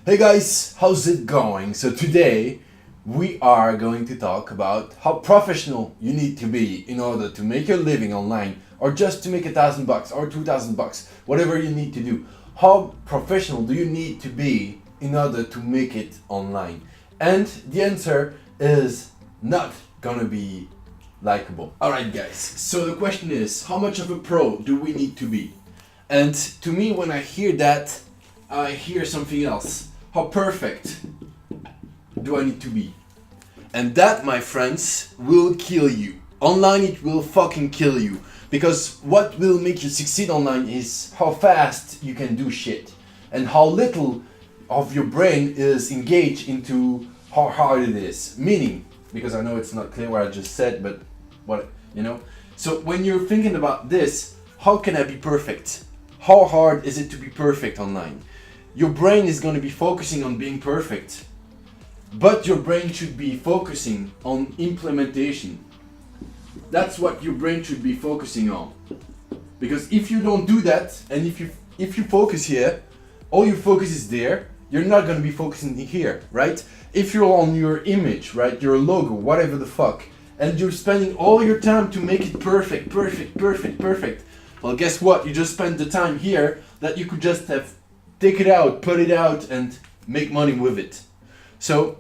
Hey guys, how's it going? So today we are going to talk about how professional you need to be in order to make your living online or just to make $1,000 or $2,000, whatever you need to do. How professional do you need to be in order to make it online? And the answer is not gonna be likable. Alright guys, so the question is, how much of a pro do we need to be? And to me, when I hear that, I hear something else. How perfect do I need to be? And that, my friends, will kill you. Online, it will fucking kill you. Because what will make you succeed online is how fast you can do shit. And how little of your brain is engaged into how hard it is. Meaning, because I know it's not clear what I just said, but what, you know? So when you're thinking about this, how can I be perfect? How hard is it to be perfect online? Your brain is going to be focusing on being perfect, but your brain should be focusing on implementation. That's what your brain should be focusing on. Because if you don't do that, and if you focus here, all your focus is there, you're not going to be focusing here, right? If you're on your image, right, your logo, whatever the fuck, and you're spending all your time to make it perfect, well, guess what? You just spent the time here that you could just have take it out, put it out, and make money with it. So,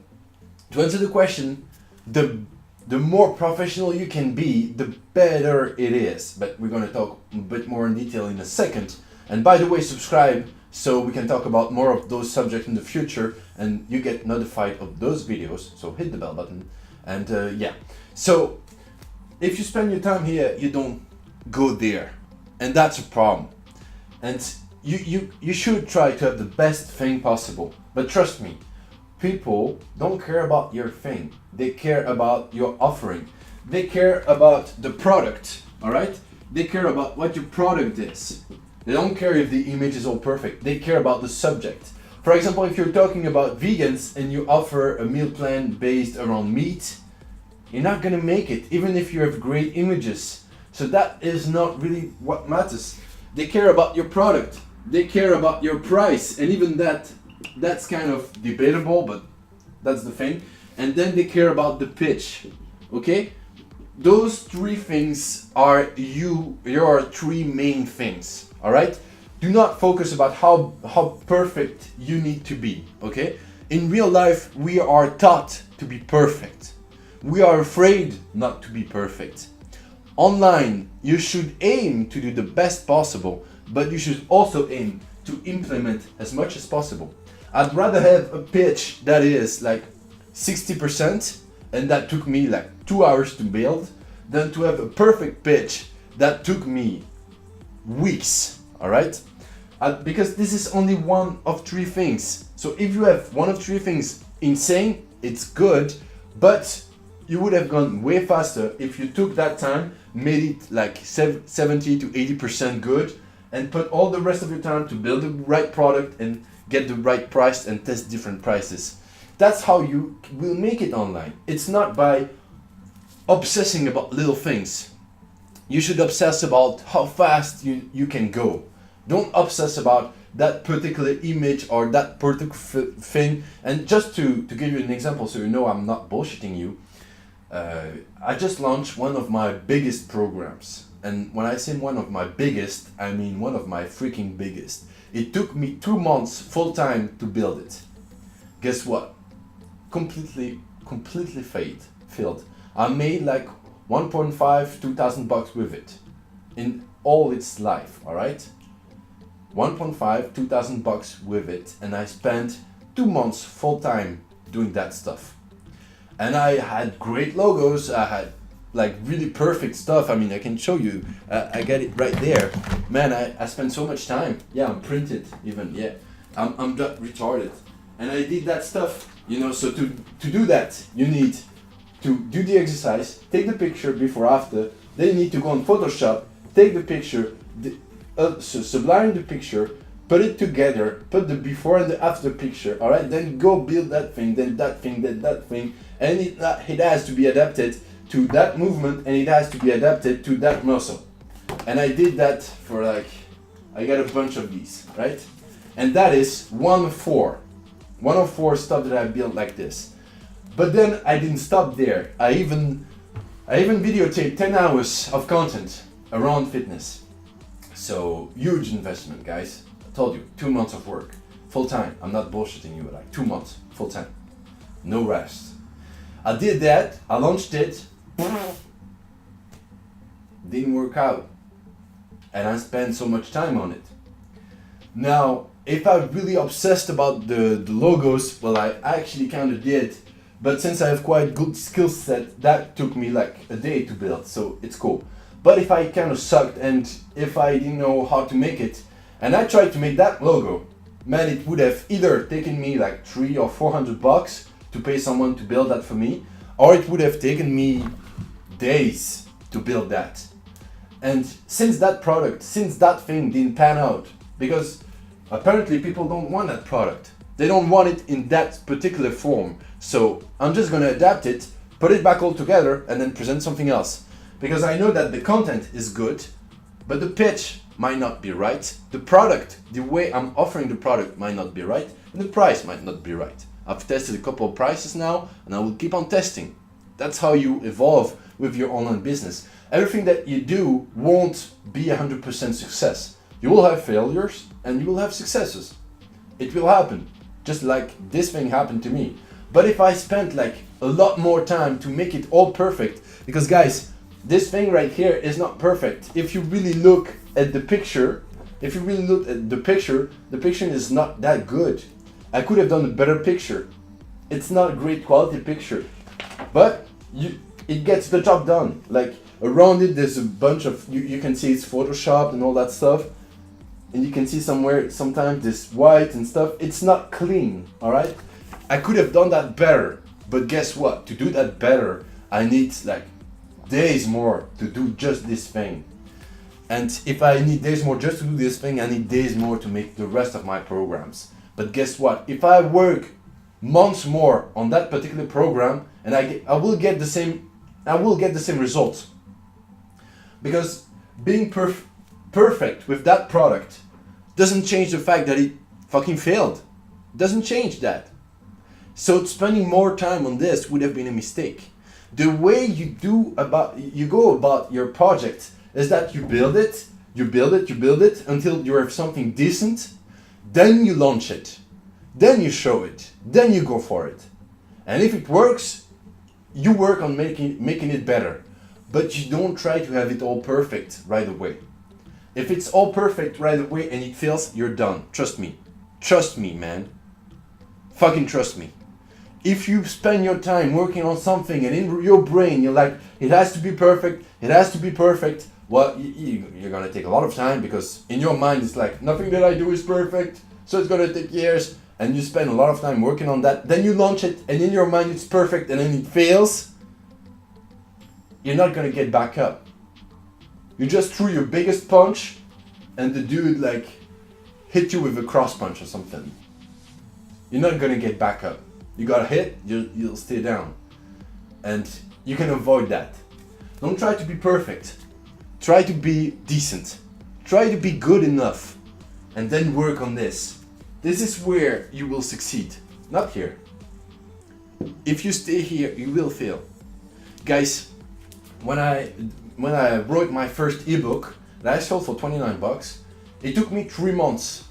to answer the question, the more professional you can be, the better it is. But we're going to talk a bit more in detail in a second. And by the way, subscribe so we can talk about more of those subjects in the future and you get notified of those videos. So hit the bell button. And yeah. So, if you spend your time here, you don't go there. And that's a problem. And you should try to have the best thing possible. But trust me, people don't care about your thing. They care about your offering. They care about the product, alright? They care about what your product is. They don't care if the image is all perfect. They care about the subject. For example, if you're talking about vegans and you offer a meal plan based around meat, you're not gonna make it, even if you have great images. So that is not really what matters. They care about your product. They care about your price, and even that's kind of debatable, but that's the thing. And then they care about the pitch, okay? Those three things are your three main things, all right? Do not focus about how perfect you need to be, okay? In real life, we are taught to be perfect. We are afraid not to be perfect. Online, you should aim to do the best possible, but you should also aim to implement as much as possible. I'd rather have a pitch that is like 60% and that took me like 2 hours to build than to have a perfect pitch that took me weeks, alright? Because this is only one of three things. So if you have one of three things insane, it's good, but you would have gone way faster if you took that time, made it like 70 to 80% good, and put all the rest of your time to build the right product and get the right price and test different prices. That's how you will make it online. It's not by obsessing about little things. You should obsess about how fast you can go. Don't obsess about that particular image or that particular thing. And just to give you an example so you know I'm not bullshitting you, I just launched one of my biggest programs. And when I say one of my biggest, I mean one of my freaking biggest. It took me 2 months full time to build it. Guess what? Completely failed. I made like 1.5, $2,000 with it. In all its life, alright? 1.5, $2,000 with it. And I spent 2 months full time doing that stuff. And I had great logos, I had like really perfect stuff. I mean, I can show you, I got it right there. Man, I spent so much time. Yeah, I'm printed even, yeah. I'm just retarded. And I did that stuff, you know, so to do that, you need to do the exercise, take the picture before after, then you need to go on Photoshop, take the picture, sublime the picture, put it together, put the before and the after picture, alright? Then go build that thing, then that thing, then that thing, and it has to be adapted to that movement and it has to be adapted to that muscle. And I did that for like, I got a bunch of these, right? And that is 1/4. 104 stuff that I built like this. But then I didn't stop there. I even videotaped 10 hours of content around fitness. So huge investment, guys. I told you, 2 months of work, full time. I'm not bullshitting you, like 2 months, full time, no rest. I did that, I launched it, didn't work out. And I spent so much time on it. Now, if I'm really obsessed about the logos, well, I actually kind of did. But since I have quite good skill set, that took me like a day to build, so it's cool. But if I kind of sucked and if I didn't know how to make it, and I tried to make that logo, man, it would have either taken me like $300 or $400 to pay someone to build that for me, or it would have taken me days to build that. And since that thing didn't pan out, because apparently people don't want that product. They don't want it in that particular form. So I'm just gonna adapt it, put it back all together, and then present something else. Because I know that the content is good, but the pitch might not be right. The product, the way I'm offering the product might not be right, and the price might not be right. I've tested a couple of prices now, and I will keep on testing. That's how you evolve with your online business. Everything that you do won't be 100% success. You will have failures and you will have successes. It will happen, just like this thing happened to me. But if I spent like a lot more time to make it all perfect, because guys, this thing right here is not perfect. If you really look at the picture, the picture is not that good. I could have done a better picture. It's not a great quality picture, but it gets the job done. Like around it, there's a bunch of, you can see it's photoshopped and all that stuff. And you can see sometimes this white and stuff. It's not clean, all right? I could have done that better, but guess what? To do that better, I need like days more to do just this thing. And if I need days more just to do this thing, I need days more to make the rest of my programs. But guess what? If I work months more on that particular program, and I will get the same results. Because being perfect with that product doesn't change the fact that it fucking failed. Doesn't change that. So spending more time on this would have been a mistake. The way you go about your project is that you build it until you have something decent, then you launch it, then you show it, then you go for it. And if it works, you work on making it better. But you don't try to have it all perfect right away. If it's all perfect right away and it fails, you're done. Trust me. Trust me, man. Fucking trust me. If you spend your time working on something and in your brain you're like, it has to be perfect, well, you're gonna take a lot of time, because in your mind it's like, nothing that I do is perfect, so it's gonna take years, and you spend a lot of time working on that, then you launch it, and in your mind it's perfect, and then it fails, you're not gonna get back up. You just threw your biggest punch, and the dude like hit you with a cross punch or something. You're not gonna get back up. You got hit, you'll stay down. And you can avoid that. Don't try to be perfect. Try to be decent. Try to be good enough. And then work on this. This is where you will succeed. Not here. If you stay here, you will fail. Guys, when I wrote my first ebook that I sold for $29, it took me 3 months.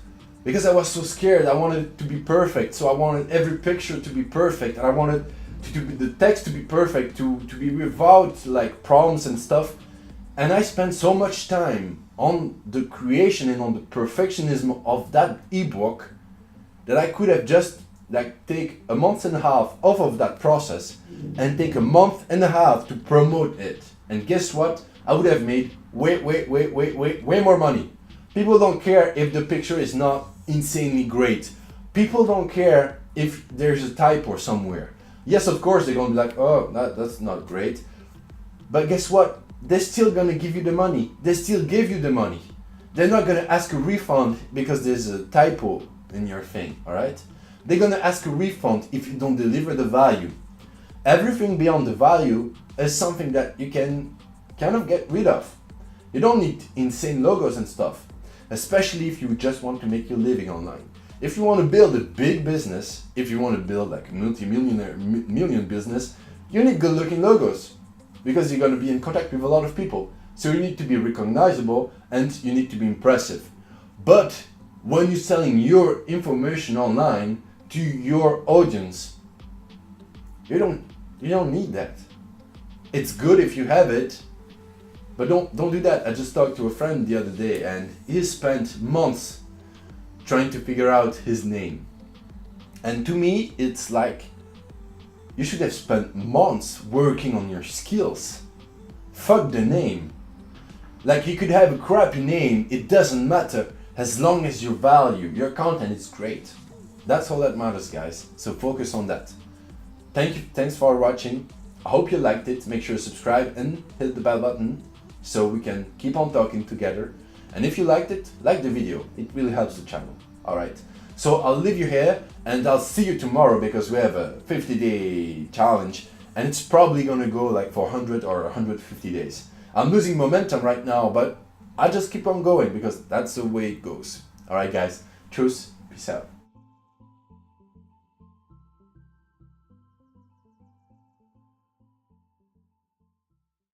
Because I was so scared. I wanted it to be perfect, so I wanted every picture to be perfect, and I wanted the text to be perfect, to be without like problems and stuff. And I spent so much time on the creation and on the perfectionism of that ebook that I could have just like take a month and a half off of that process and take a month and a half to promote it. And guess what? I would have made way more money. People don't care if the picture is not insanely great. People don't care if there's a typo somewhere. Yes, of course, they're gonna be like, oh, that's not great. But guess what? They're still gonna give you the money. They still give you the money. They're not gonna ask a refund because there's a typo in your thing, alright? They're gonna ask a refund if you don't deliver the value. Everything beyond the value is something that you can kind of get rid of. You don't need insane logos and stuff. Especially if you just want to make your living online. If you want to build a big business, if you want to build like a million business, you need good looking logos because you're going to be in contact with a lot of people. So you need to be recognizable and you need to be impressive. But when you're selling your information online to your audience, you don't need that. It's good if you have it, but don't do that. I just talked to a friend the other day and he spent months trying to figure out his name. And to me, it's like you should have spent months working on your skills. Fuck the name. Like, you could have a crappy name, it doesn't matter as long as your value, your content is great. That's all that matters, guys. So focus on that. Thanks for watching. I hope you liked it. Make sure to subscribe and hit the bell button so we can keep on talking together. And if you liked it, like the video. It really helps the channel. Alright. So I'll leave you here and I'll see you tomorrow because we have a 50-day challenge and it's probably gonna go like for 100 or 150 days. I'm losing momentum right now, but I just keep on going because that's the way it goes. Alright guys, truce, peace out.